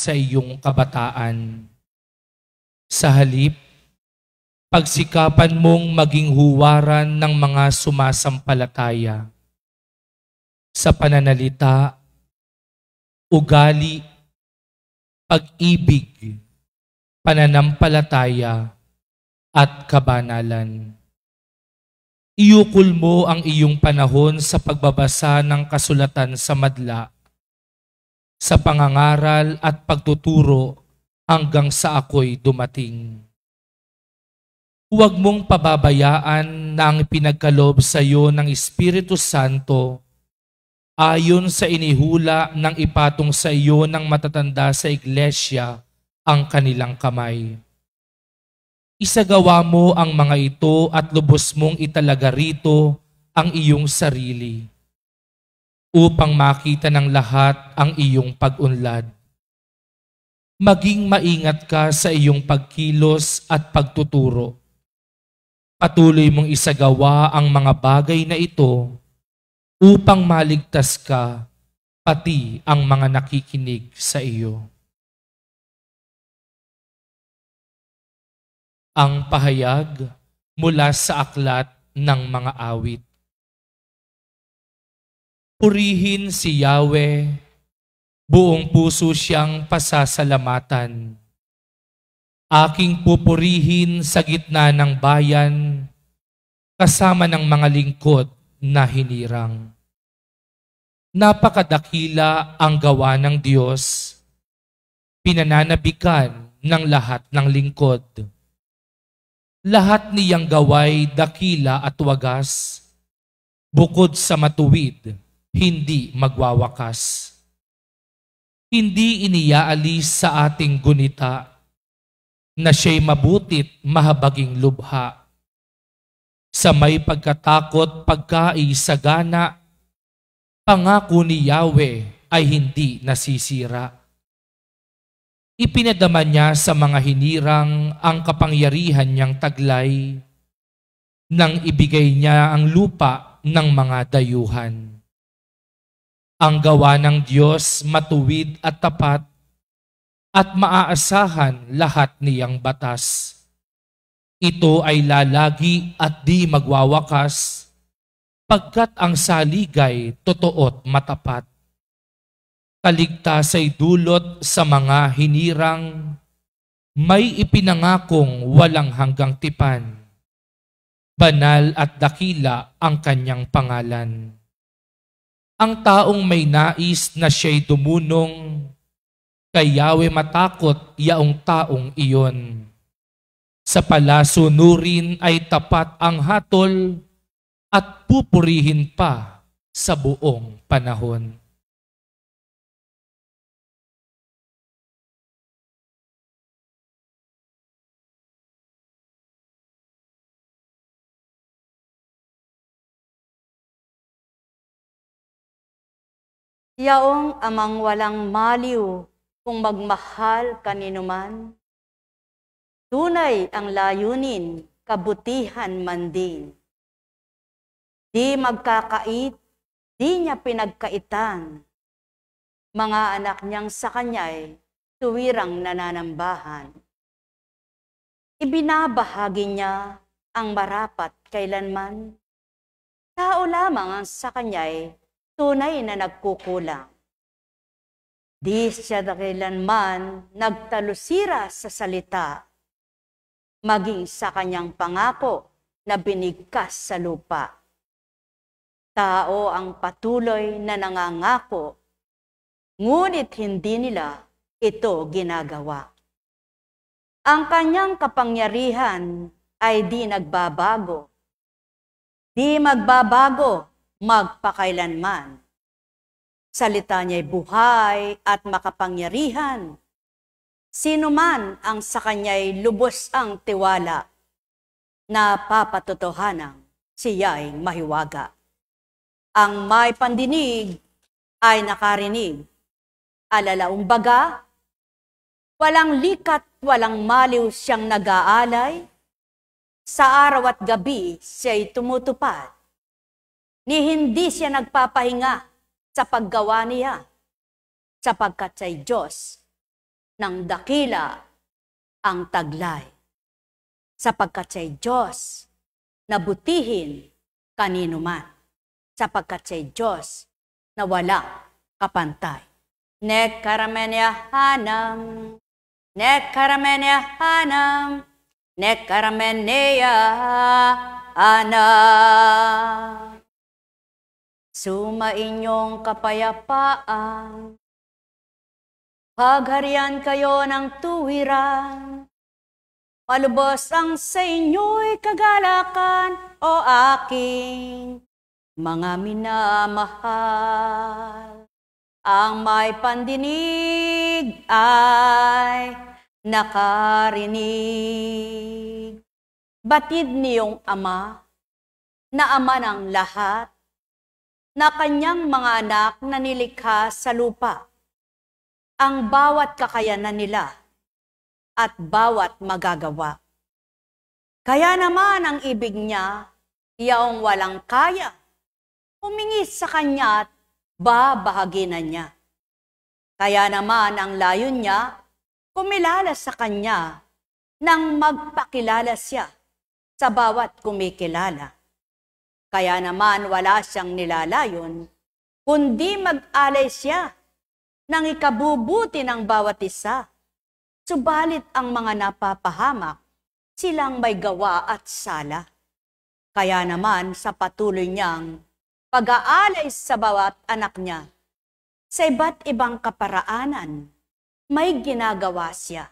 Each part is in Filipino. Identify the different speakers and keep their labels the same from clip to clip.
Speaker 1: sa iyong kabataan. Sa halip, pagsikapan mong maging huwaran ng mga sumasampalataya sa pananalita, ugali, pag-ibig, pananampalataya, at kabanalan. Iukol mo ang iyong panahon sa pagbabasa ng kasulatan sa madla, sa pangangaral at pagtuturo hanggang sa ako'y dumating. Huwag mong pababayaan na ang pinagkaloob sa iyo ng Espiritu Santo ayon sa inihula ng ipatong sa iyo ng matatanda sa iglesia ang kanilang kamay. Isagawa mo ang mga ito at lubos mong italaga rito ang iyong sarili upang makita ng lahat ang iyong pag-unlad. Maging maingat ka sa iyong pagkilos at pagtuturo. Patuloy mong isagawa ang mga bagay na ito upang maligtas ka pati ang mga nakikinig sa iyo. Ang pahayag mula sa aklat ng mga awit. Purihin si Yahweh, buong puso siyang pasasalamatan. Aking pupurihin sa gitna ng bayan, kasama ng mga lingkod na hinirang. Napakadakila ang gawa ng Diyos, pinananabikan ng lahat ng lingkod. Lahat niyang gaway dakila at wagas, bukod sa matuwid, hindi magwawakas. Hindi iniyaalis sa ating gunita, na siya'y mabutit mahabaging lubha. Sa may pagkatakot pagkaisagana, pangako ni Yahweh ay hindi nasisira. Ipinadama niya sa mga hinirang ang kapangyarihan niyang taglay, nang ibigay niya ang lupa ng mga dayuhan. Ang gawa ng Diyos matuwid at tapat, at maaasahan lahat niyang batas. Ito ay lalagi at di magwawakas, pagkat ang saligay totoo't matapat. Kaligtas ay dulot sa mga hinirang, may ipinangakong walang hanggang tipan. Banal at dakila ang kanyang pangalan. Ang taong may nais na siya'y dumunong, kay Yahweh matakot yaong taong iyon. Sa palasunurin ay tapat ang hatol at pupurihin pa sa buong panahon.
Speaker 2: Yaong amang walang maliw kung magmahal kaninuman, tunay ang layunin, kabutihan man din. Di magkakait, di niya pinagkaitan, mga anak niyang sa kanya'y tuwirang nananambahan. Ibinabahagi niya ang marapat kailanman, tao lamang ang sa kanya'y tunay na nagkukulang. Di siya kailanman nagtalusira sa salita, maging sa kanyang pangako na binigkas sa lupa. Tao ang patuloy na nangangako, ngunit hindi nila ito ginagawa. Ang kanyang kapangyarihan ay di nagbabago. Di magbabago magpakailanman. Salita niya'y buhay at makapangyarihan. Sino man ang sa kanya'y lubos ang tiwala, na papatotohanang siya'y mahiwaga. Ang may pandinig ay nakarinig. Alalaong baga, walang likat, walang maliw siyang nag-aalay. Sa araw at gabi siya'y tumutupad. Ni hindi siya nagpapahinga sa paggawa niya, sapagkat siya'y Diyos ng dakila ang taglay, sapagkat siya'y Diyos na butihin kanino man, sapagkat siya'y Diyos na walang kapantay. Nek karamenya hanam, nek karamenya hanam, nek karamenya hanam. Sumainyong kapayapaan, pagharian kayo ng tuwiran, malubos ang sa inyo'y kagalakan, o aking mga minamahal. Ang may pandinig ay nakarinig. Batid niyong Ama, na Ama ng lahat, na kanyang mga anak na nilikha sa lupa, ang bawat kakayanan nila at bawat magagawa. Kaya naman ang ibig niya, yaong walang kaya, humingi sa kanya at babahaginan niya. Kaya naman ang layon niya, kumilala sa kanya nang magpakilala siya sa bawat kumikilala. Kaya naman wala siyang nilalayon, kundi mag-alay siya ng ikabubuti ng bawat isa. Subalit ang mga napapahamak, silang may gawa at sala. Kaya naman sa patuloy niyang pag-aalay sa bawat anak niya, sa iba't ibang kaparaanan, may ginagawa siya.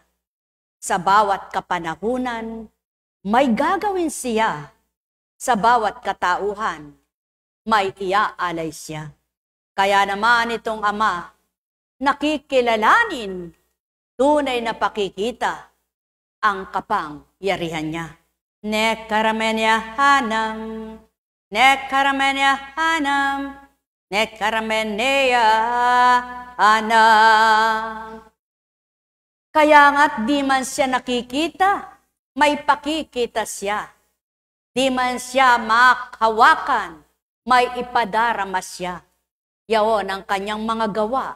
Speaker 2: Sa bawat kapanahunan, may gagawin siya. Sa bawat katauhan, may iaalay siya. Kaya naman itong Ama, nakikilalanin, tunay na pakikita, ang kapangyarihan niya. Nek karamenya hanam, nek karamenya hanam, nek karamenya hanam. Kaya nga't di man siya nakikita, may pakikita siya. Di man siya makahawakan, may ipadarama siya. Yaon ang kanyang mga gawa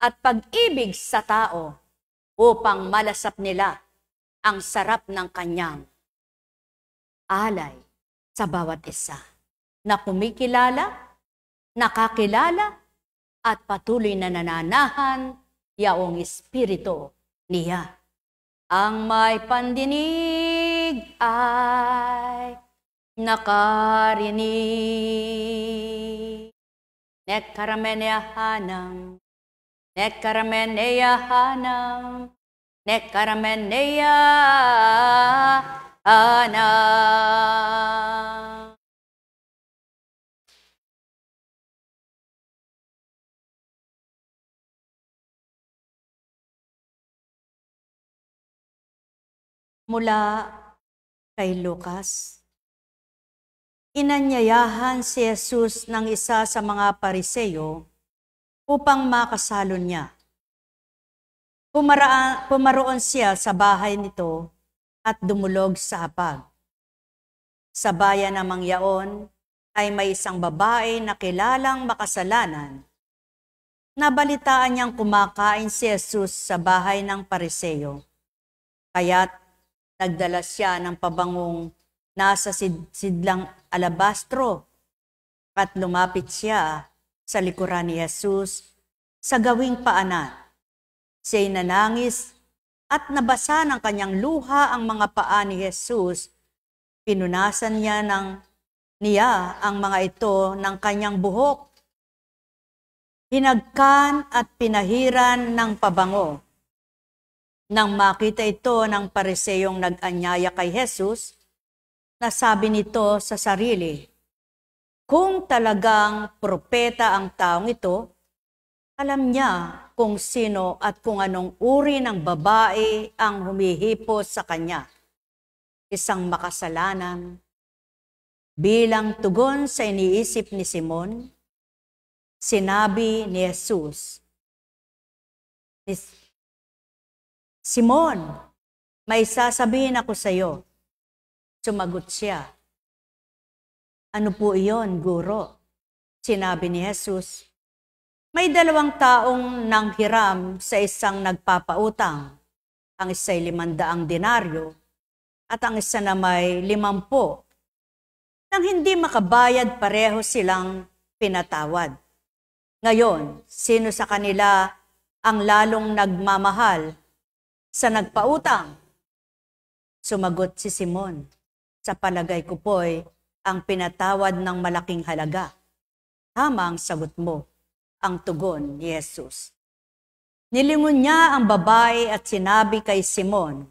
Speaker 2: at pag-ibig sa tao upang malasap nila ang sarap ng kanyang alay sa bawat isa na kumikilala, nakakilala, at patuloy na nananahan yaong espiritu niya. Ang may pandinig ay nakarinig. Nek karamenya hanam, nek karamenya hanam, nek karamenya hanam. Mula kay Lucas. Inanyayahan si Jesus ng isa sa mga Pariseyo upang makasalo niya. Pumaroon siya sa bahay nito at dumulog sa hapag. Sa bayan namang yaon ay may isang babae na kilalang makasalanan. Nabalitaan niyang kumakain si Jesus sa bahay ng Pariseyo. Kaya't nagdala siya ng pabangong nasa sidlang alabastro at lumapit siya sa likuran ni Jesus sa gawing paanan. Siya'y nanangis at nabasa ng kanyang luha ang mga paa ni Jesus. Pinunasan niya ang mga ito ng kanyang buhok. Hinagkan at pinahiran ng pabango. Nang makita ito ng Pariseyong nag-anyaya kay Jesus, nasabi nito sa sarili, kung talagang propeta ang taong ito, alam niya kung sino at kung anong uri ng babae ang humihipos sa kanya. Isang makasalanan. Bilang tugon sa iniisip ni Simon, sinabi ni Jesus, Simon, may sasabihin ako sa iyo. Sumagot siya, ano po iyon, Guro? Sinabi ni Jesus, May 2 taong nanghiram sa isang nagpapautang. Ang isa'y 500 denaryo at ang isa na may 50. Nang hindi makabayad, pareho silang pinatawad. Ngayon, sino sa kanila ang lalong nagmamahal sa nagpautang? Sumagot si Simon, sa palagay ko po'y ang pinatawad ng malaking halaga. Tama ang sagot mo, ang tugon ni Jesus. Nilingon niya ang babae at sinabi kay Simon,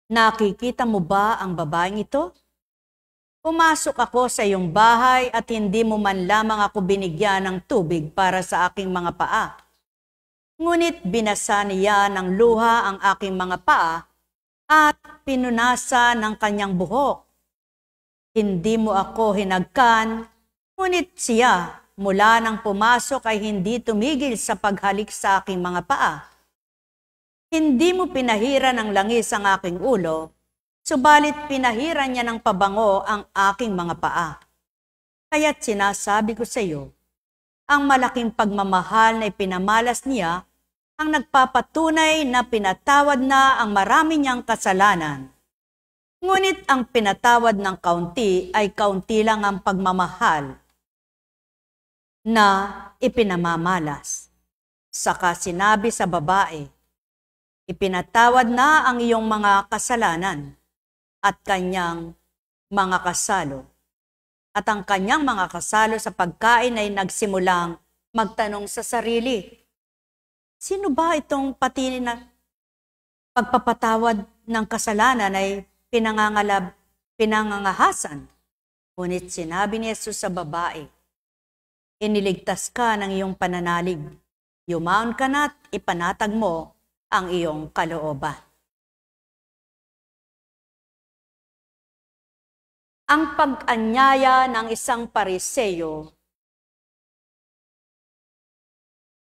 Speaker 2: nakikita mo ba ang babaeng ito? Pumasok ako sa iyong bahay at hindi mo man lamang ako binigyan ng tubig para sa aking mga paa. Ngunit binasa niya ng luha ang aking mga paa at pinunasa ng kanyang buhok. Hindi mo ako hinagkan, ngunit siya mula nang pumasok ay hindi tumigil sa paghalik sa aking mga paa. Hindi mo pinahiran ng langis ang aking ulo, subalit pinahiran niya ng pabango ang aking mga paa. Kaya't sinasabi ko sa iyo, ang malaking pagmamahal na ipinamalas niya ang nagpapatunay na pinatawad na ang marami niyang kasalanan. Ngunit ang pinatawad ng kaunti ay kaunti lang ang pagmamahal na ipinamamalas. Saka sinabi sa babae, ipinatawad na ang iyong mga kasalanan at kanyang mga kasalo. At ang kanyang mga kasalo sa pagkain ay nagsimulang magtanong sa sarili, sino ba itong pati na pagpapatawad ng kasalanan ay pinangangahasan? Ngunit sinabi ni Jesus sa babae, iniligtas ka ng iyong pananalig. Yumaon ka na't ipanatag mo ang iyong kalooban. Ang pag-anyaya ng isang Pariseo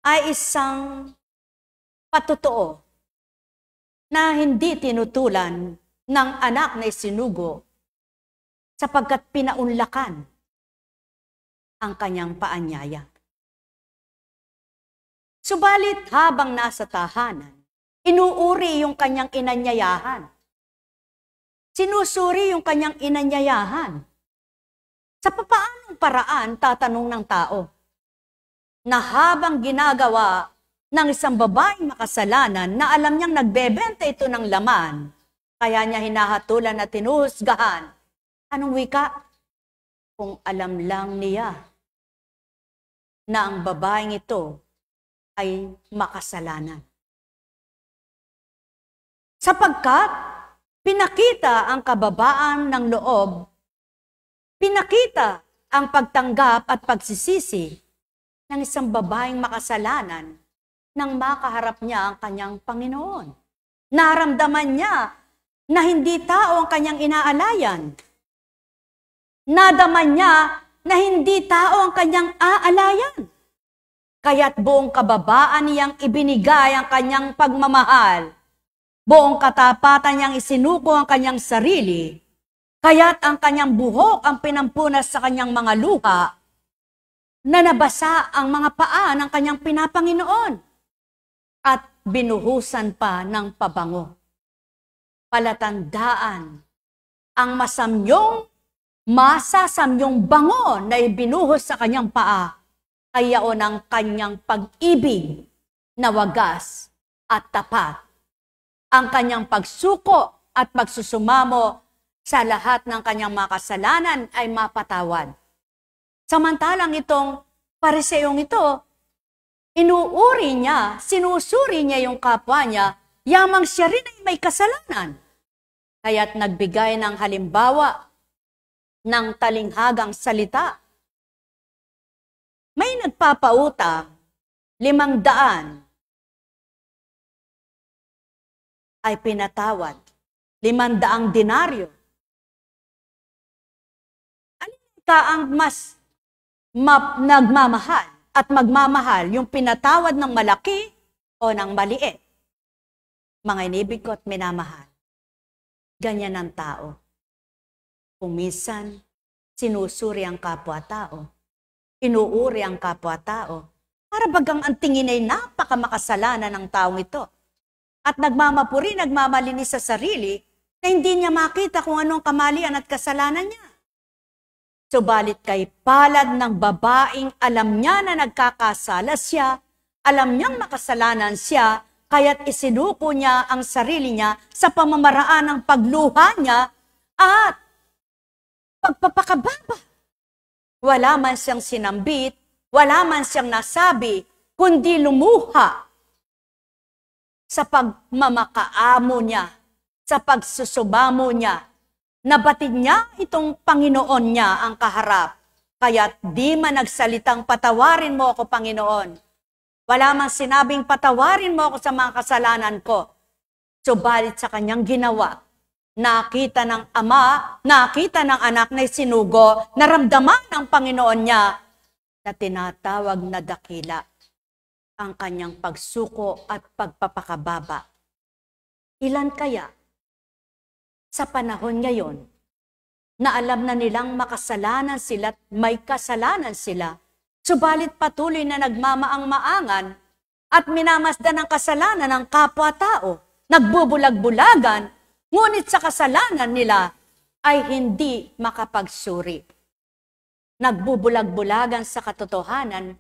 Speaker 2: ay isang patotoo na hindi tinutulan ng anak na isinugo sapagkat pinaunlakan ang kanyang paanyaya. Subalit habang nasa tahanan, inuuri yung kanyang inanyayahan. Sinusuri yung kanyang inanyayahan. Sa papaanong paraan tatanong ng tao na habang ginagawa ng isang babaeng makasalanan na alam niyang nagbebenta ito ng laman, kaya niya hinahatulan at tinuhusgahan. Anong wika? Kung alam lang niya na ang babaeng ito ay makasalanan. Sapagkat pinakita ang kababaan ng loob, pinakita ang pagtanggap at pagsisisi ng isang babaeng makasalanan nang makaharap niya ang kanyang Panginoon. Naramdaman niya na hindi tao ang kanyang inaalayan. Nadaman niya na hindi tao ang kanyang aalayan. Kaya't buong kababaan niyang ibinigay ang kanyang pagmamahal. Buong katapatan niyang isinuko ang kanyang sarili. Kaya't ang kanyang buhok ang pinampunas sa kanyang mga luha na nabasa ang mga paa ng kanyang pinapanginoon at binuhusan pa ng pabango. Palatandaan ang masasamyong bango na ibinuhos sa kanyang paa ay yaon ang kanyang pag-ibig na wagas at tapat. Ang kanyang pagsuko at pagsusumamo sa lahat ng kanyang mga kasalanan ay mapatawad. Samantalang itong Pariseong ito, inuuri niya, sinusuri niya yung kapwa niya, yamang siya rin ay may kasalanan. Kaya't nagbigay ng halimbawa ng talinghagang salita. May nagpapautang 500 ay pinatawad. 500 denaryo. Alin ka ang mas nagmamahal at magmamahal, yung pinatawad ng malaki o ng maliit? Mga inibig ko at minamahal, ganyan ang tao. Kung minsan, sinusuri ang kapwa-tao, inuuri ang kapwa-tao, Para bagang ang tingin ay napakamakasalanan ng taong ito. At nagmamapuri, nagmamalinis sa sarili na hindi niya makita kung anong kamalian at kasalanan niya. Subalit kay palad ng babaeng alam niya na nagkakasala siya, alam niyang makasalanan siya, kaya't isinuko niya ang sarili niya sa pamamaraan ng pagluha niya at pagpapakababa. Wala man siyang sinambit, wala man siyang nasabi, kundi lumuha sa pagmamakaamo niya, sa pagsusubamo niya. Nabatid niya itong Panginoon niya ang kaharap. Kaya't di man nagsalitang patawarin mo ako, Panginoon. Wala mang sinabing patawarin mo ako sa mga kasalanan ko. Subalit sa kanyang ginawa, nakita ng ama, nakita ng anak na sinugo, naramdaman ng Panginoon niya na tinatawag na dakila ang kanyang pagsuko at pagpapakababa. Ilan kaya sa panahon ngayon na alam na nilang makasalanan sila at may kasalanan sila, subalit patuloy na nagmamaang-maangan at minamasdan ng kasalanan ng kapwa-tao, nagbubulag-bulagan, ngunit sa kasalanan nila ay hindi makapagsuri. Nagbubulag-bulagan sa katotohanan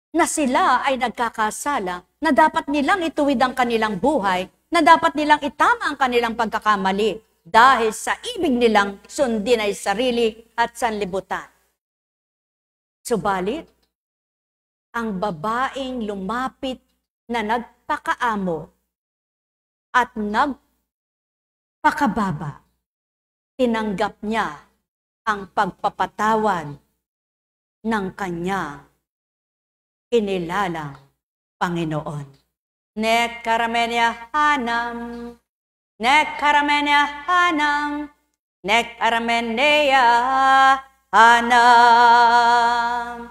Speaker 2: na sila ay nagkakasala, na dapat nilang ituwid ang kanilang buhay, na dapat nilang itama ang kanilang pagkakamali dahil sa ibig nilang sundin ay sarili at sanlibutan. Subalit, ang babaeng lumapit na nagpakaamo at nagpakababa, tinanggap niya ang pagpapatawad ng kanyang inilalang Panginoon. Nek karamenya hanam, nek karamenya hanam, nek arameneya hanam.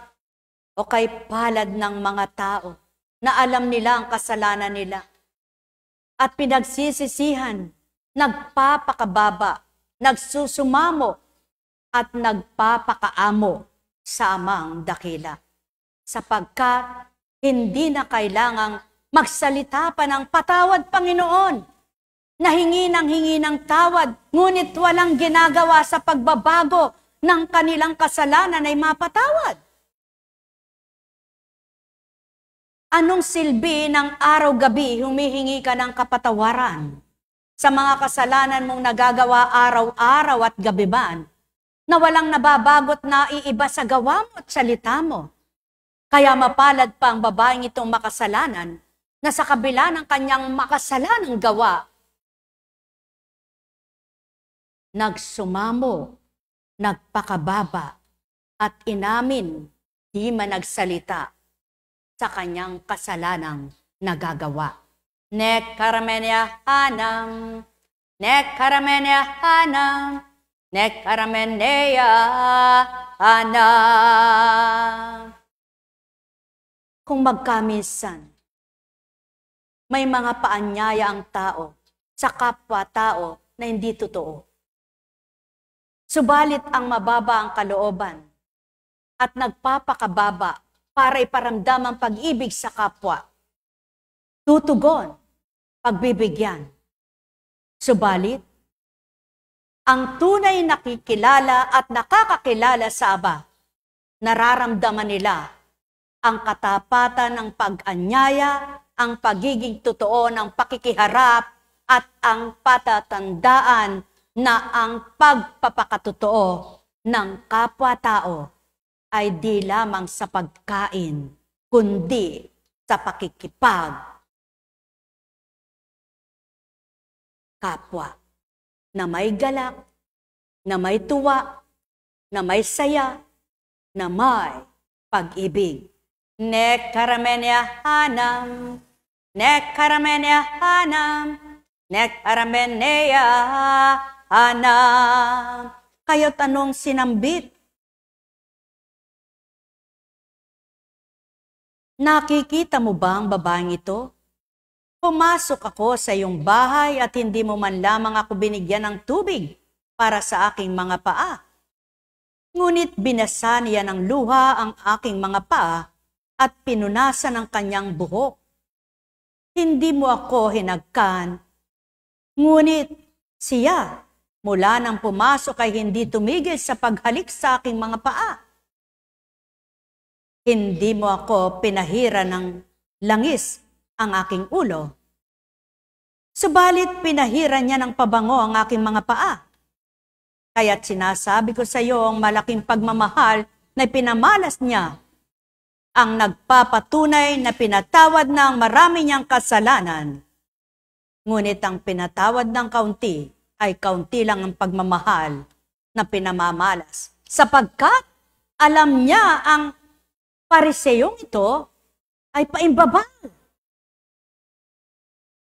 Speaker 2: O kay palad ng mga tao na alam nila ang kasalanan nila at pinagsisisihan, nagpapakababa, nagsusumamo at nagpapakaamo sa amang dakila. Sapagkat hindi na kailangang magsalita pa ng patawad, Panginoon. Nahingi ng tawad, ngunit walang ginagawa sa pagbabago ng kanilang kasalanan ay mapatawad. Anong silbi ng araw-gabi humihingi ka ng kapatawaran sa mga kasalanan mong nagagawa araw-araw at gabiban na walang nababagot na iiba sa gawa mo at salita mo? Kaya mapalad pa ang babaeng itong makasalanan na sa kabila ng kanyang makasalanang gawa, nagsumamo, nagpakababa, at inamin, di man nagsalita sa kanyang kasalanang nagagawa. Nek karamenya hanam, nek karamenya hanam, nek karameneya hanam. Kung magkaminsan, may mga paanyaya ang tao sa kapwa-tao na hindi totoo. Subalit ang mababa ang kalooban at nagpapakababa para iparamdam ang pag-ibig sa kapwa. Tutugon, pagbibigyan. Subalit, ang tunay nakikilala at nakakakilala sa Aba, nararamdaman nila ang katapatan ng pag-anyaya, ang pagiging totoo ng pakikiharap at ang patatandaan na ang pagpapakatotoo ng kapwa-tao ay di lamang sa pagkain, kundi sa pakikipag kapwa na may galak, na may tuwa, na may saya, na may pag-ibig. Nek karamenya hanam, nek karamenya hanam, nek arameneya hanam. Kayo't anong sinambit? Nakikita mo ba ang babaeng ito? Pumasok ako sa iyong bahay at hindi mo man lamang ako binigyan ng tubig para sa aking mga paa. Ngunit binasa niya ng luha ang aking mga paa at pinunasan ng kanyang buhok. Hindi mo ako hinagkan, ngunit siya mula nang pumasok ay hindi tumigil sa paghalik sa aking mga paa. Hindi mo ako pinahira ng langis ang aking ulo. Subalit pinahira niya ng pabango ang aking mga paa. Kaya't sinasabi ko sa iyo ang malaking pagmamahal na pinamalas niya, ang nagpapatunay na pinatawad na ang marami niyang kasalanan. Ngunit ang pinatawad ng kaunti ay kaunti lang ang pagmamahal na pinamamalas. Sapagkat alam niya ang Pariseyong ito ay paimbabal.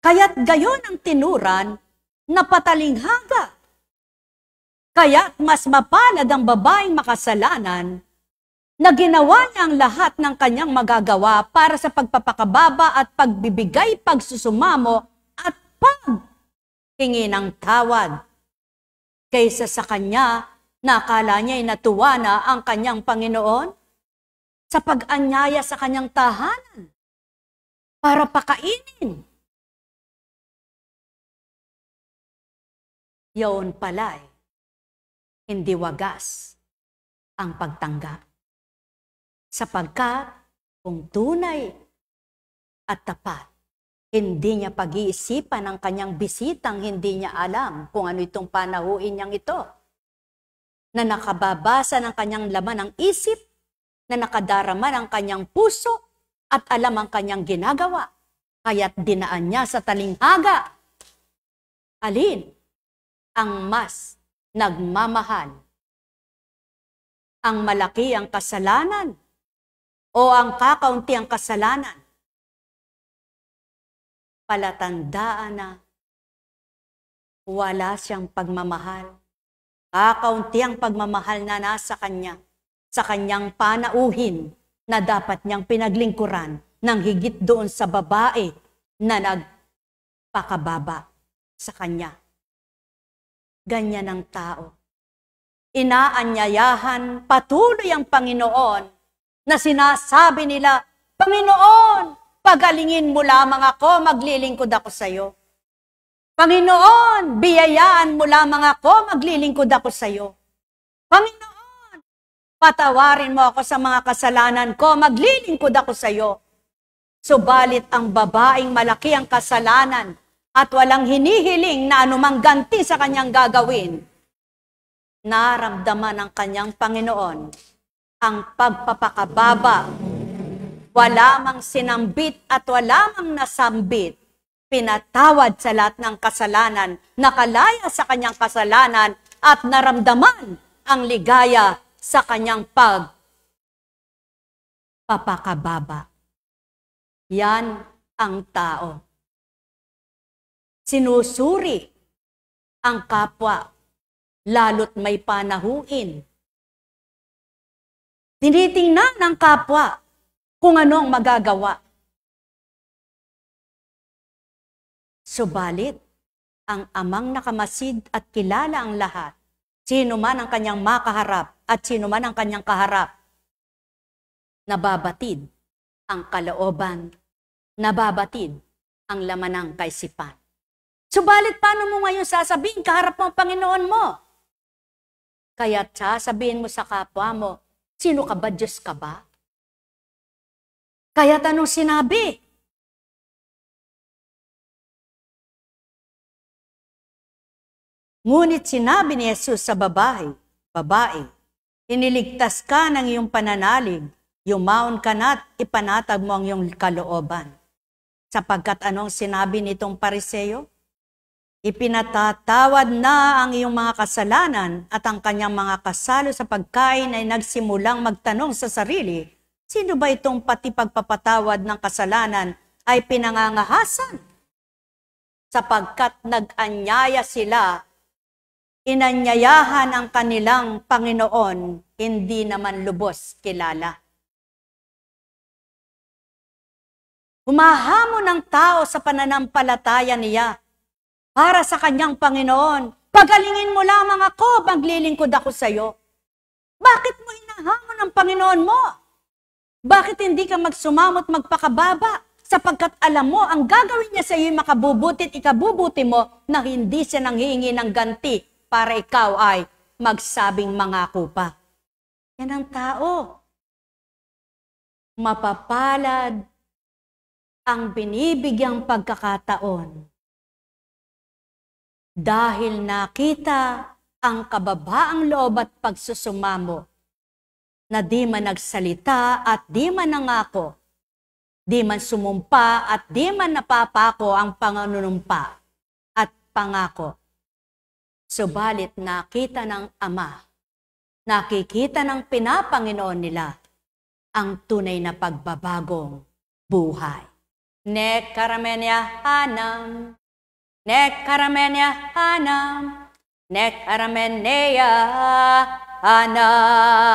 Speaker 2: Kaya't gayon ang tinuran na patalinghaga. Kaya't mas mapalad ang babaeng makasalanan na ginawa niya ang lahat ng kanyang magagawa para sa pagpapakababa at pagbibigay pagsusumamo at paghingi ng tawad. Kaysa sa kanya na akala niya ay natuwa na ang kanyang Panginoon sa pag-anyaya sa kanyang tahanan para pakainin. Yaon pala'y hindi wagas ang pagtanggap. Sapagkat kung tunay at tapat, hindi niya pag-iisipan ang kanyang bisitang hindi niya alam kung ano itong panahuin niyang ito, na nakababasa ng kanyang laman ng isip, na nakadarama ng kanyang puso at alam ang kanyang ginagawa, kaya't dinaan niya sa talinghaga. Alin ang mas nagmamahal? Ang malaki ang kasalanan o ang kakaunti ang kasalanan? Palatandaan na wala siyang pagmamahal. Kakaunti ang pagmamahal na nasa kanya, sa kanyang panauhin na dapat niyang pinaglingkuran ng higit doon sa babae na nagpakababa sa kanya. Ganyan ang tao. Inaanyayahan patuloy ang Panginoon na sinasabi nila, Panginoon, pagalingin mo lamang ako, maglilingkod ako sa iyo. Panginoon, biyayaan mo lamang ako, maglilingkod ako sa iyo. Panginoon, patawarin mo ako sa mga kasalanan ko, maglilingkod ako sa iyo. Subalit ang babaeng malaki ang kasalanan at walang hinihiling na anumang ganti sa kanyang gagawin, naramdaman ng kanyang Panginoon ang pagpapakababa. Wala mang sinambit at wala mang nasambit. Pinatawad sa lahat ng kasalanan, nakalaya sa kanyang kasalanan at naramdaman ang ligaya sa kanyang pagpapakababa. Yan ang tao. Sinusuri ang kapwa, lalo't may panahuin. Tinitingnan ng kapwa kung ano ang magagawa. Subalit, ang amang nakamasid at kilala ang lahat, sino man ang kanyang makaharap at sino man ang kanyang kaharap, nababatid ang kalooban, nababatid ang laman ng kaisipan. Subalit, paano mo ngayon sasabihin kaharap mo ang Panginoon mo? Kaya sasabihin mo sa kapwa mo, sino ka ba? Diyos ka ba? Kaya tanong sinabi, ngunit sinabi ni Jesus sa babae, iniligtas ka ng iyong pananalig, yumaon ka na't ipanatag mo ang iyong kalooban. Sapagkat anong sinabi nitong Pariseyo? Ipinatatawad na ang iyong mga kasalanan at ang kanyang mga kasalo sa pagkain ay nagsimulang magtanong sa sarili, sino ba itong pati pagpapatawad ng kasalanan ay pinangangahasan? Sapagkat nag-anyaya sila, inanyayahan ang kanilang Panginoon, hindi naman lubos kilala. Humahamon ang tao sa pananampalataya niya para sa kanyang Panginoon. Pagalingin mo lamang ako, maglilingkod ako sa iyo. Bakit mo hinahamon ang Panginoon mo? Bakit hindi ka magsumamot magpakababa? Sapagkat alam mo, ang gagawin niya sa iyo makabubuti at ikabubuti mo na hindi siya nanghihingi ng ganti para ikaw ay magsabing mangako pa. Yan ang tao. Mapapalad ang binibigyang pagkakataon dahil nakita ang kababaang loob at pagsusumamo na di man nagsalita at di man nangako, di man sumumpa at di man napapako ang panganunumpa at pangako. Subalit nakita ng Ama, nakikita ng Pinapanginoon nila ang tunay na pagbabagong buhay. Nek karamenya hanam, nek karamenya hanam, nek karameneya hanam.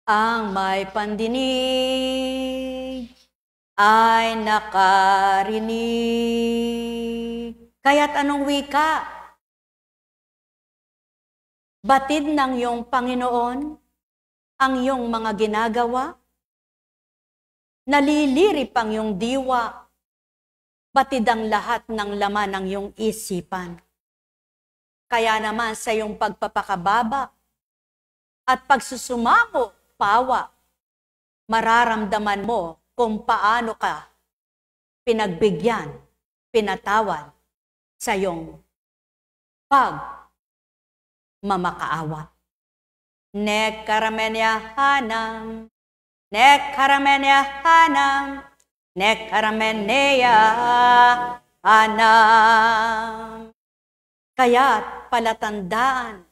Speaker 2: Ang may pandinig ay nakarinig. Kaya't anong wika? Batid ng iyong Panginoon ang iyong mga ginagawa? Nalilirip ang iyong diwa? Batid ang lahat ng laman ng iyong isipan? Kaya naman sa iyong pagpapakababa at pagsusumamo, pawa, mararamdaman mo kung paano ka pinagbigyan, pinatawad sa iyong pagmamakaawa. Nek karamenya hanam, nek karamenya hanam, nek karameneya hanam. Kaya't palatandaan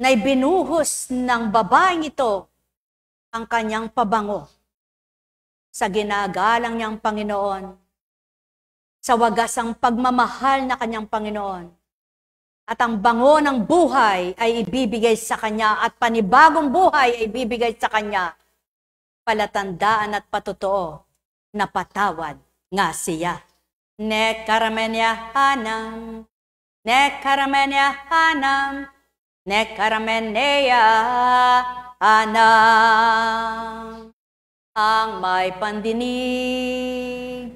Speaker 2: na ibinuhos ng babaeng ito ang kanyang pabango sa ginagalang niyang Panginoon, sa wagasang pagmamahal na kanyang Panginoon. At ang bango ng buhay ay ibibigay sa kanya at panibagong buhay ay ibibigay sa kanya. Palatandaan at patotoo na patawad nga siya. Nek karamenya hanam, nek karamenya hanam, nek karameneya hanam. Ang may pandinig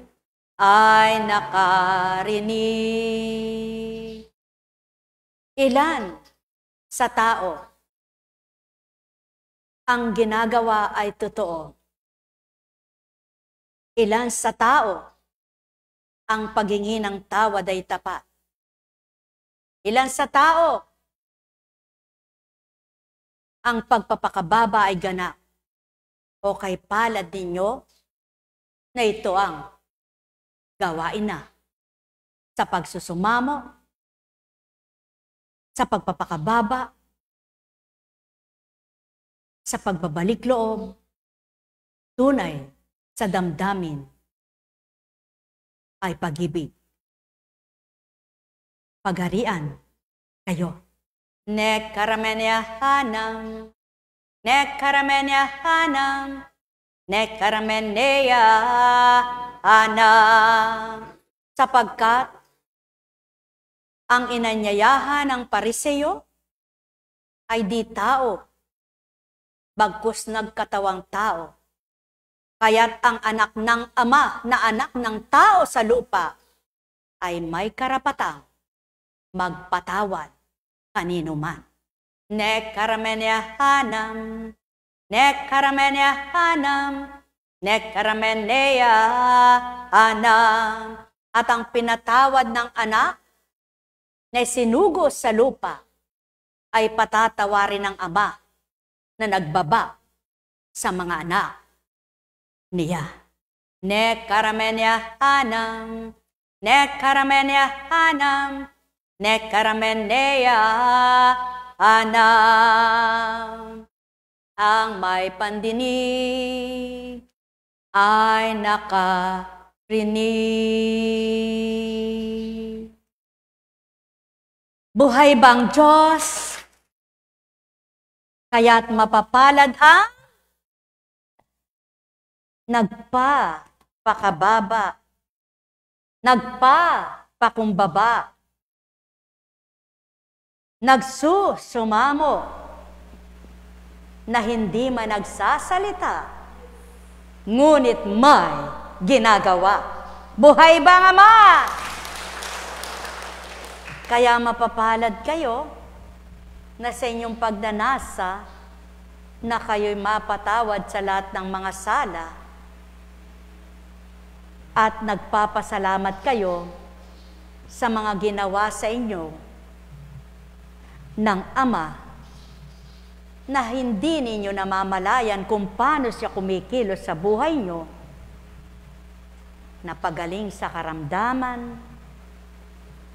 Speaker 2: ay nakarinig. Ilan sa tao ang ginagawa ay totoo? Ilan sa tao ang paghingi ng tawad ay tapat? Ilan sa tao ang pagpapakababa ay ganap? O kay palad ninyo na ito ang gawain na sa pagsusumamo, sa pagpapakababa, sa pagbabalik loob, tunay sa damdamin ay pag-ibig. Pagharian kayo. Nek karamenya hanam, nek karamenya hanam, nek karameneya hanam. Sapagkat ang inanyayahan ng Pariseo ay di tao, bagkus nagkatawang tao. Kaya't ang anak ng Ama na anak ng tao sa lupa ay may karapatang magpatawad kanino man. Nek karamenya hanam, nek karamenya hanam, nek karameneya hanam. At ang pinatawad ng anak na sinugos sa lupa ay patatawarin ng Ama na nagbaba sa mga anak niya. Nek karamenya hanam, nek karamenya hanam, nek karameneya hanam. Ang may pandinig ay nakarinig. Buhay bang Diyos? Kaya't mapapalad ang nagpapakababa, nagpapakumbaba, nagsusumamo, na hindi man nagsasalita, ngunit may ginagawa. Buhay ba ang Ama? Kaya mapapalad kayo na sa inyong pagnanasa na kayo'y mapatawad sa lahat ng mga sala at nagpapasalamat kayo sa mga ginawa sa inyo ng Ama na hindi ninyo namamalayan kung paano siya kumikilos sa buhay nyo, napagaling sa karamdaman,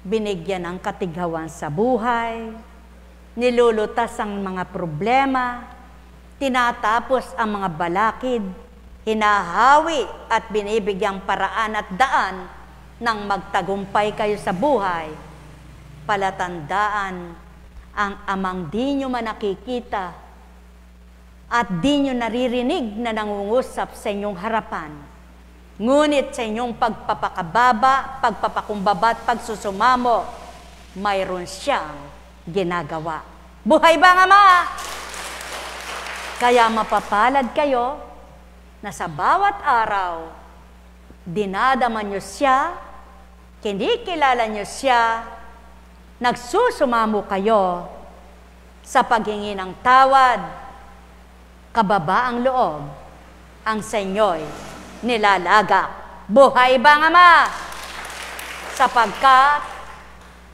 Speaker 2: binigyan ng katighawan sa buhay, nilulutas ang mga problema, tinatapos ang mga balakid, hinahawi at binibigyang paraan at daan nang magtagumpay kayo sa buhay. Palatandaan ang Amang di nyo man nakikita at di nyo naririnig na nangungusap sa inyong harapan. Ngunit sa inyong pagpapakababa, pagpapakumbaba at pagsusumamo, mayroon siyang ginagawa. Buhay ba ang Ama? Kaya mapapalad kayo na sa bawat araw, dinadama nyo siya, kinikilala nyo siya, nagsusumamo kayo sa paghingi ng tawad, kababaang loob, ang sa inyo'y nilalagak. Buhay ba ang Ama? Sapagkat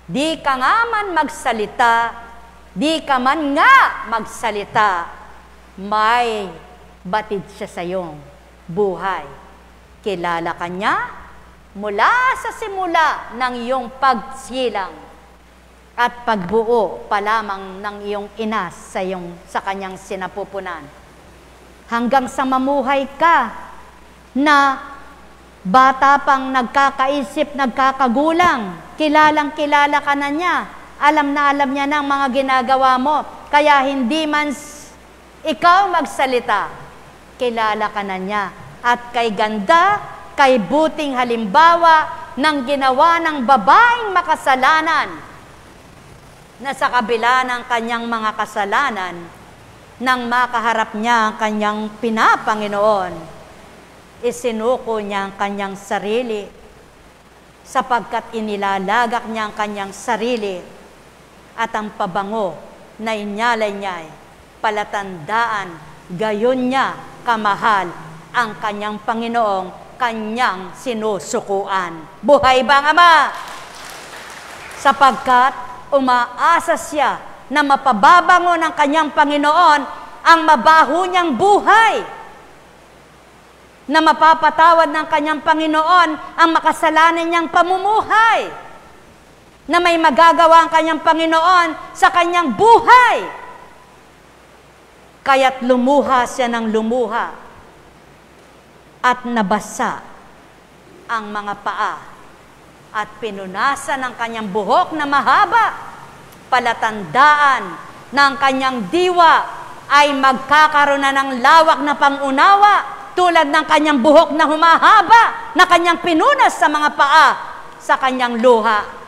Speaker 2: di ka nga man magsalita, di ka man nga magsalita, may batid siya sa iyong buhay. Kilala ka niya mula sa simula ng iyong pagsilang at pagbuo pa lamang ng iyong ina sa kanyang sinapupunan. Hanggang sa mamuhay ka na bata pang nagkakaisip, nagkakagulang, kilalang-kilala ka na niya, alam na alam niya ng mga ginagawa mo, kaya hindi man ikaw magsalita, kilala ka na niya. At kay ganda, kay buting halimbawa ng ginawa ng babaeng makasalanan, na sa kabila ng kanyang mga kasalanan, nang makaharap niya ang kanyang pinapanginoon, isinuko niya ang kanyang sarili, sapagkat inilalagak niya ang kanyang sarili, at ang pabango na inyalay niya ay palatandaan, gayon niya kamahal ang kanyang Panginoong kanyang sinusukuan. Buhay ba ang Ama? Sapagkat umaasa siya na mapababango ng kanyang Panginoon ang mabaho niyang buhay, na mapapatawad ng kanyang Panginoon ang makasalanan niyang pamumuhay, na may magagawa ang kanyang Panginoon sa kanyang buhay. Kaya't lumuha siya ng lumuha at nabasa ang mga paa at pinunasan ng kanyang buhok na mahaba, palatandaan ng kanyang diwa ay magkakaroon na ng lawak na pangunawa tulad ng kanyang buhok na humahaba na kanyang pinunas sa mga paa sa kanyang luha.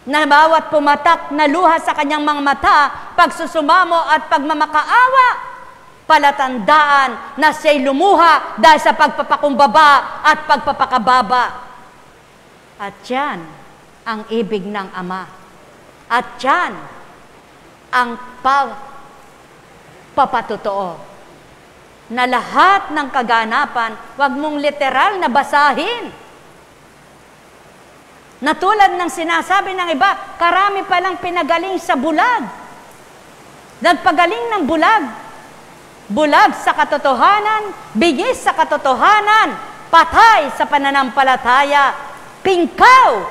Speaker 2: Na bawat pumatak na luha sa kanyang mga mata, pagsusumamo at pagmamakaawa, palatandaan na siya'y lumuha dahil sa pagpapakumbaba at pagpapakababa. At yan ang ibig ng Ama. At yan ang papatotoo. Na lahat ng kaganapan, wag mong literal na basahin. Na tulad ng sinasabi ng iba, karami palang pinagaling sa bulag. Nagpagaling ng bulag. Bulag sa katotohanan, bigis sa katotohanan, patay sa pananampalataya, pingkaw,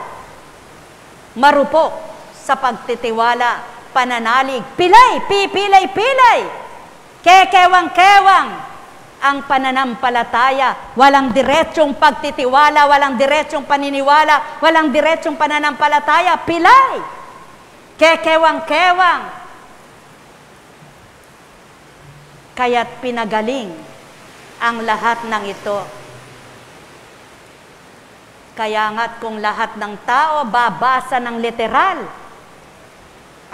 Speaker 2: marupok sa pagtitiwala, pananalig, pilay, pipilay-pilay, kekewang-kewang, ang pananampalataya, walang diretsong pagtitiwala, walang diretsong paniniwala, walang diretsong pananampalataya, pilay, kekewang-kewang. Kaya't pinagaling ang lahat ng ito. Kaya nga't kung lahat ng tao babasa ng literal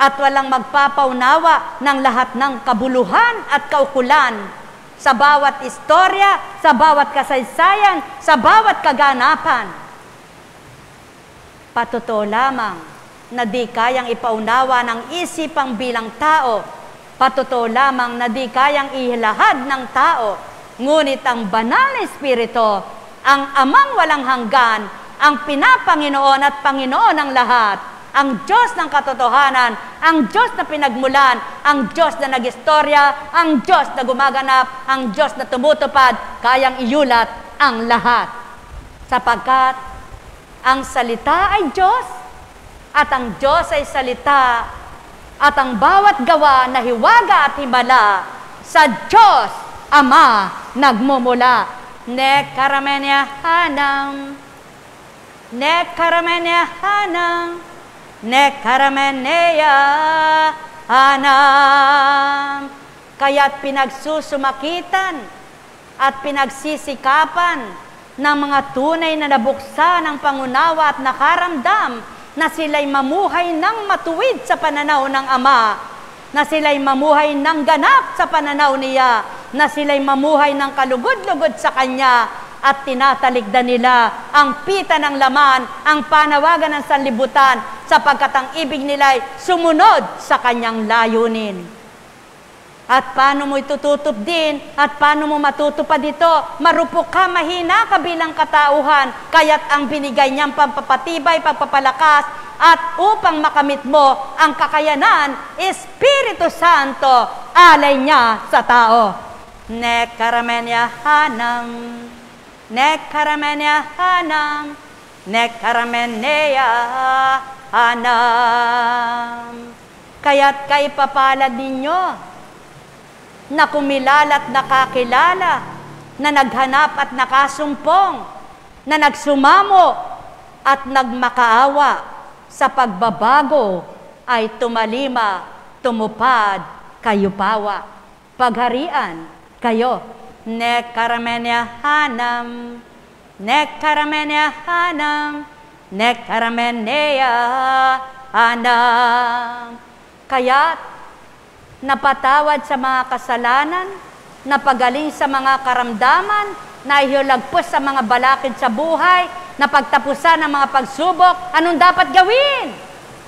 Speaker 2: at walang magpapaunawa ng lahat ng kabuluhan at kaukulan sa bawat istorya, sa bawat kasaysayan, sa bawat kaganapan. Patotoo lamang na di kayang ipaunawa ng isipang bilang tao. Patotoo lamang na di kayang ihilahad ng tao. Ngunit ang banal na Espiritu, ang amang walang hanggan, ang pinapanginoon at Panginoon ng lahat, ang Diyos ng katotohanan, ang Diyos na pinagmulan, ang Diyos na nag-istorya, ang Diyos na gumaganap, ang Diyos na tumutupad, kayang iyulat ang lahat. Sapagkat ang salita ay Diyos, at ang Diyos ay salita, at ang bawat gawa na hiwaga at himala sa Diyos Ama nagmumula. Ne karamenya hanang, ne karamenya hanang, ne karameneya hanang. Kaya't pinagsusumakitan at pinagsisikapan ng mga tunay na nabuksan ng pangunawa at nakaramdam na sila'y mamuhay ng matuwid sa pananaw ng Ama, na sila'y mamuhay ng ganap sa pananaw niya, na sila'y mamuhay ng kalugod-lugod sa Kanya, at tinatalikdan nila ang pita ng laman, ang panawagan ng sanlibutan, sapagkat ang ibig nila'y sumunod sa Kanyang layunin. At paano mo itututup din, at paano mo matutupad ito? Marupok ka, mahina ka bilang katauhan, kaya't ang binigay niyang pampapatibay, pagpapalakas, at upang makamit mo ang kakayanan, Espiritu Santo, alay niya sa tao. Ne karamenya hanang, ne karamenya hanang, ne karameneya hanang. Kaya't kay papalad ninyo, na kumilala at nakakilala, na naghanap at nakasumpong, na nagsumamo at nagmakaawa, sa pagbabago ay tumalima, tumupad, kayo pawa. Pagharian kayo. Ne karamenya hanam, ne karamenya hanam, ne karameneya hanam. Kaya't napatawad sa mga kasalanan, napagaling sa mga karamdaman, naihulagpos sa mga balakid sa buhay, napagtapusan ng mga pagsubok, anong dapat gawin?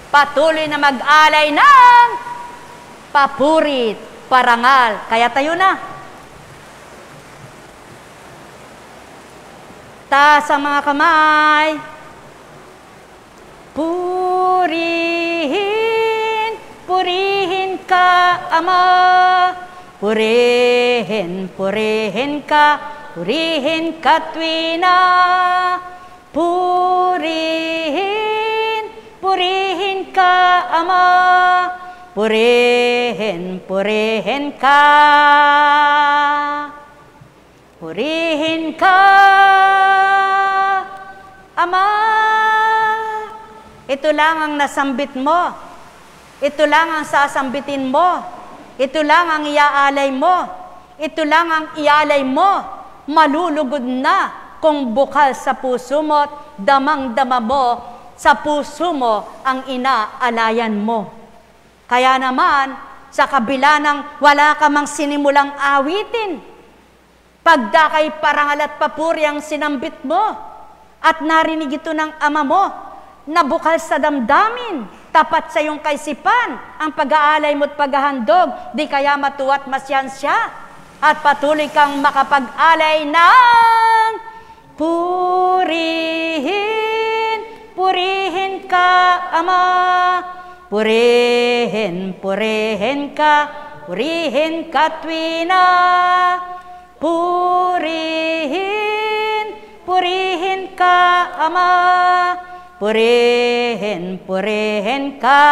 Speaker 2: Patuloy na mag-alay ng papurit, parangal. Kaya tayo na. Taas ang mga kamay. Purihin, purihin ka, Ama. Purihin, purihin ka, purihin ka tuwina. Purihin, purihin ka, Ama. Purihin, purihin ka. Purihin ka, Ama. Ito lang ang nasambit mo. Ito lang ang sasambitin mo. Ito lang ang iaalay mo. Ito lang ang ialay mo. Malulugod na kung bukal sa puso mo, damang-dama mo, sa puso mo ang inaalayan mo. Kaya naman, sa kabila ng wala ka mang sinimulang awitin, pagdakay parangal at papuri ang sinambit mo, at narinig ito ng Ama mo, na bukal sa damdamin, tapat sa iyong kaisipan, ang pag-aalay mo't paghahandog, di kaya matuwa't masyansya, at patuloy kang makapag-alay ng purihin, purihin ka, Ama. Purihin, purihin ka, purihin ka tuwina. Purihin, purihin ka, Ama. Purihin, purihin ka.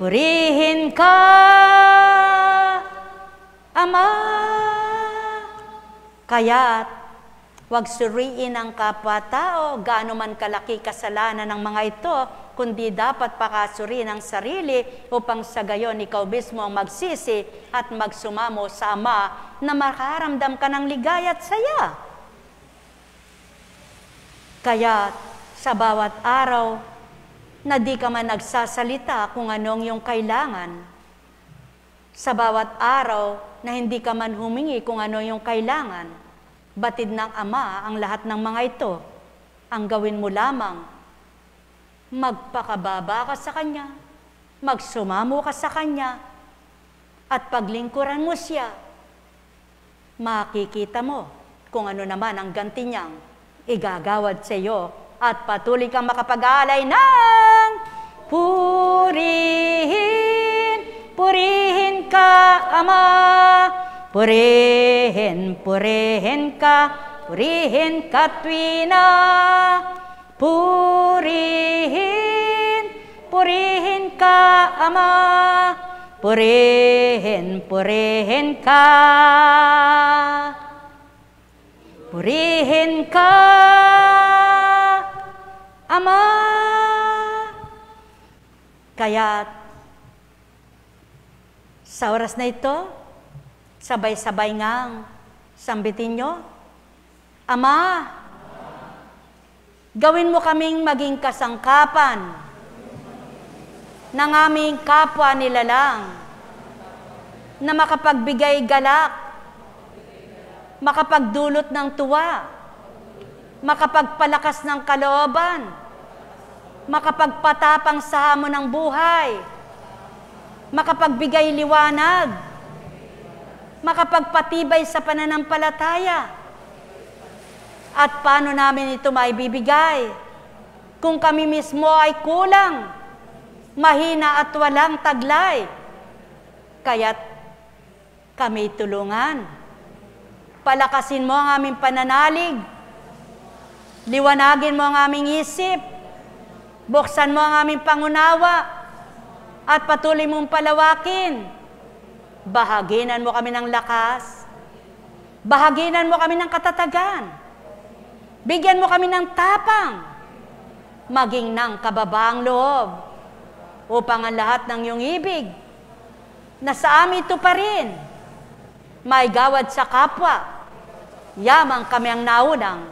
Speaker 2: Purihin ka, Ama. Kaya't huwag suriin ang kapwa-tao, gaano man kalaki kasalanan ng mga ito, kundi dapat pakasuriin ang sarili upang sa gayon ikaw mismo ang magsisi at magsumamo sa Ama na makaramdam ka ng ligaya at saya. Kaya sa bawat araw na di ka man nagsasalita kung anong iyong kailangan. Sa bawat araw na hindi ka man humingi kung ano iyong kailangan, batid ng Ama ang lahat ng mga ito. Ang gawin mo lamang, magpakababa ka sa Kanya, magsumamo ka sa Kanya, at paglingkuran mo siya, makikita mo kung ano naman ang ganti niyang igagawad sa iyo at patuloy kang makapag-alay ng purihin, purihin ka, Ama, purihin, purihin ka, purihin ka tuwina, purihin, purihin ka, Ama, purihin, purihin ka, purihin ka, Ama. Kaya sa oras na ito, sabay-sabay ngang sambitin nyo, Ama, gawin mo kaming maging kasangkapan ng aming kapwa nilalang na makapagbigay galak, makapagdulot ng tuwa, makapagpalakas ng kalooban, makapagpatapang sa hamon ng buhay, makapagbigay liwanag, makapagpatibay sa pananampalataya. At paano namin ito maibibigay kung kami mismo ay kulang, mahina at walang taglay? Kaya't kami tulungan. Palakasin mo ang aming pananalig, liwanagin mo ang aming isip, buksan mo ang aming pangunawa, at patuloy mong palawakin. Bahaginan mo kami ng lakas, bahaginan mo kami ng katatagan, bigyan mo kami ng tapang, maging ng kababaang loob, upang ang lahat ng iyong ibig na sa amin ito pa rin, may gawad sa kapwa, yamang kami ang naunang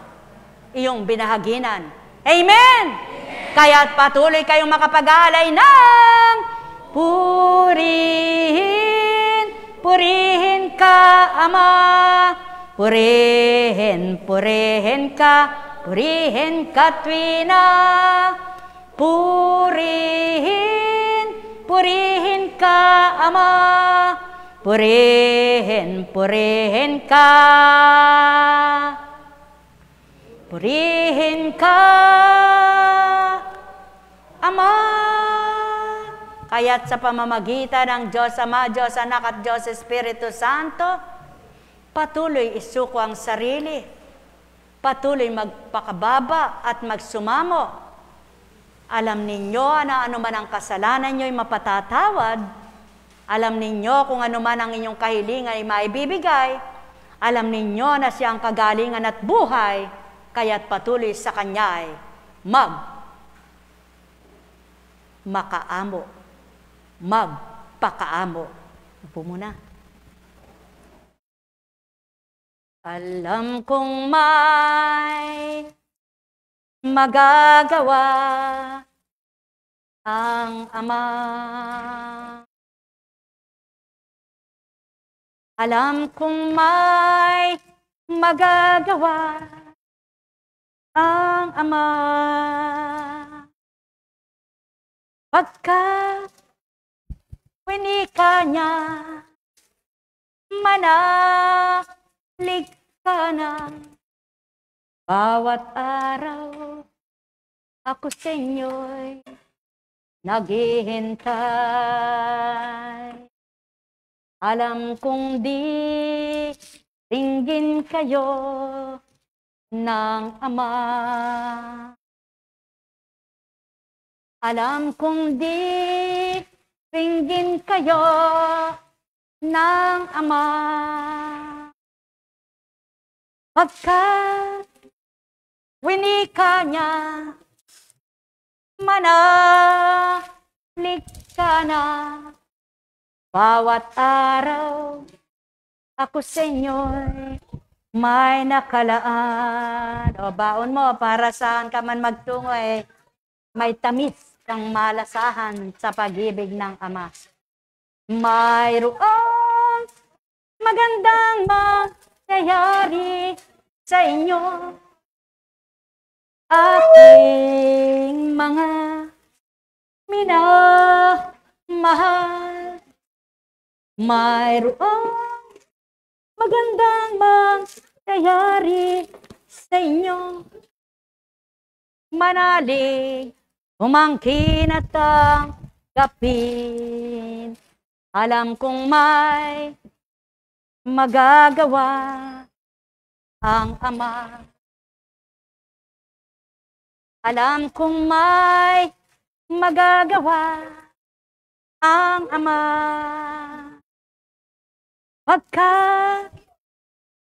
Speaker 2: iyong binahaginan. Amen! Kaya't patuloy kayong makapag-alay ng purihin, purihin ka, Ama, purihin, purihin ka, purihin ka tuwina, purihin, purihin ka, Ama, purihin, purihin ka, purihin ka, Ama. Kaya't sa pamamagitan ng Diyos Ama, Diyos Anak at Diyos Espiritu Santo, patuloy isuko ang sarili, patuloy magpakababa at magsumamo. Alam ninyo na ano man ang kasalanan nyo ay mapatatawad. Alam ninyo kung ano man ang inyong kahilingan ay maibibigay. Alam ninyo na siya ang kagalingan at buhay, kaya't patuloy sa Kanya ay makaamo, magpakaamo. Upo muna. Alam kong may magagawa ang Ama. Alam kong may magagawa ang Ama. Pagkat winika niya, manalig ka na. Bawat araw, ako sa inyo'y naghihintay. Alam kong di ringgin kayo ng Ama. Alam kong di ringgin kayo ng Ama. Pagkat winika niya, manalig ka na. Bawat araw, ako sa inyo'y may nakalaan. O baon mo, para saan ka man magtungo may tamis Kang malasahan sa pag-ibig ng Ama. Mayroong magandang mangyayari sa inyo, aking mga minamahal. Mayroong magandang mangyayari sa inyo, manalig, umangkin at tanggapin. Alam kong may magagawa ang Ama. Alam kong may magagawa ang Ama. Pagkat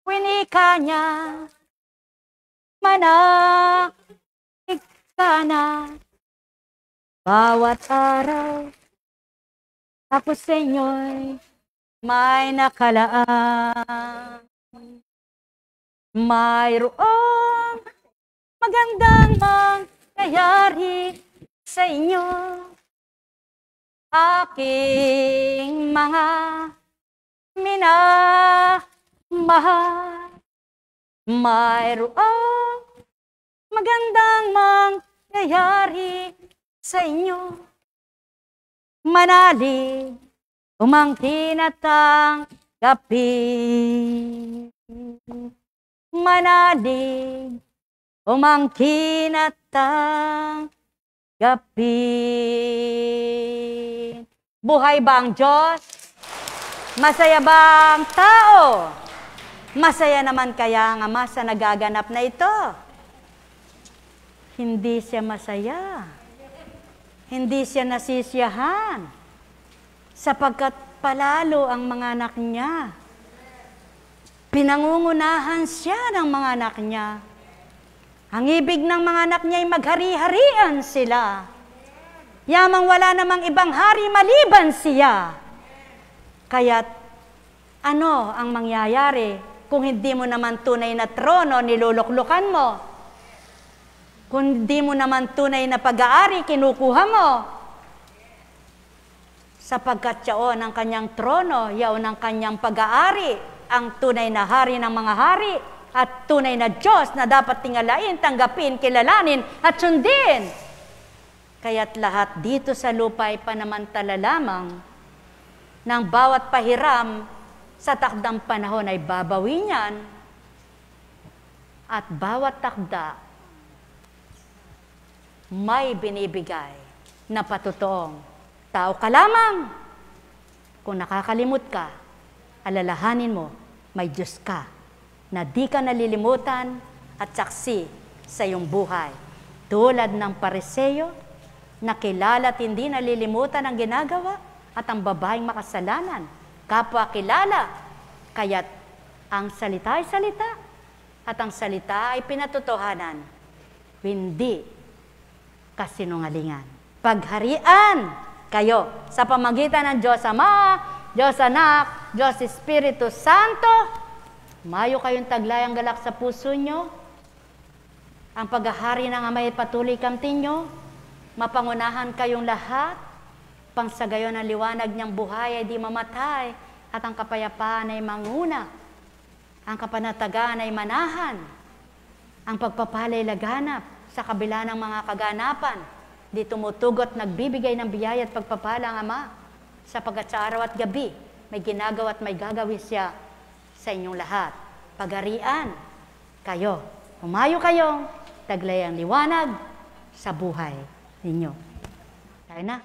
Speaker 2: winika niya, manalig ka na. Bawat araw, ako sa inyo'y may nakalaan. Mayroong magandang mangyayari sa inyo, aking mga minamahal. Mayroong magandang mangyayari sa inyo, manalig, umangkin at tanggapin. Manalig, umangkin at tanggapin. Buhay ba ang Diyos? Masaya ba ang tao? Masaya naman kaya ang Ama sa nagaganap na ito? Hindi siya masaya. Hindi siya nasisiyahan. Sapagkat palalo ang mga anak niya. Pinangungunahan siya ng mga anak niya. Ang ibig ng mga anak niya ay maghari-harian sila. Yamang wala namang ibang hari maliban siya. Kaya't ano ang mangyayari kung hindi mo naman tunay na trono niluluklukan mo? Kung hindi mo naman tunay na pag-aari kinukuha mo? Sapagkat yaon ang kanyang trono, yaon ang kanyang pag-aari, ang tunay na hari ng mga hari, at tunay na Diyos na dapat tingalain, tanggapin, kilalanin, at sundin. Kaya't lahat dito sa lupa ay panamantala lamang ng bawat pahiram sa takdang panahon ay babawi niyan, at bawat takda may binibigay na patutoong tao ka lamang. Kung nakakalimot ka, alalahanin mo, may Diyos ka na di ka nalilimutan at saksi sa iyong buhay. Tulad ng Pariseo na kilala at hindi nalilimutan ang ginagawa at ang babaeng makasalanan. Kapwa kilala, kaya't ang salita ay salita at ang salita ay pinatotohanan. Hindi kasinungalingan. Pagharian kayo sa pamagitan ng Diyos Ama, Diyos Anak, Diyos Espiritu Santo. Mayo kayong taglayang galak sa puso nyo. Ang paghahari ng Ama ay patuloy kamtin nyo. Mapangunahan kayong lahat. Pangsagayon ang liwanag niyang buhay ay di mamatay at ang kapayapaan ay manguna. Ang kapanatagan ay manahan. Ang pagpapalay laganap sa kabila ng mga kaganapan. Di tumutugot, nagbibigay ng biyaya at pagpapala ang Ama. Sapagkat sa araw at gabi, may ginagawa at may gagawin siya sa inyong lahat. Pagharian kayo. Umayo kayong taglay ang liwanag sa buhay ninyo. Tayo na.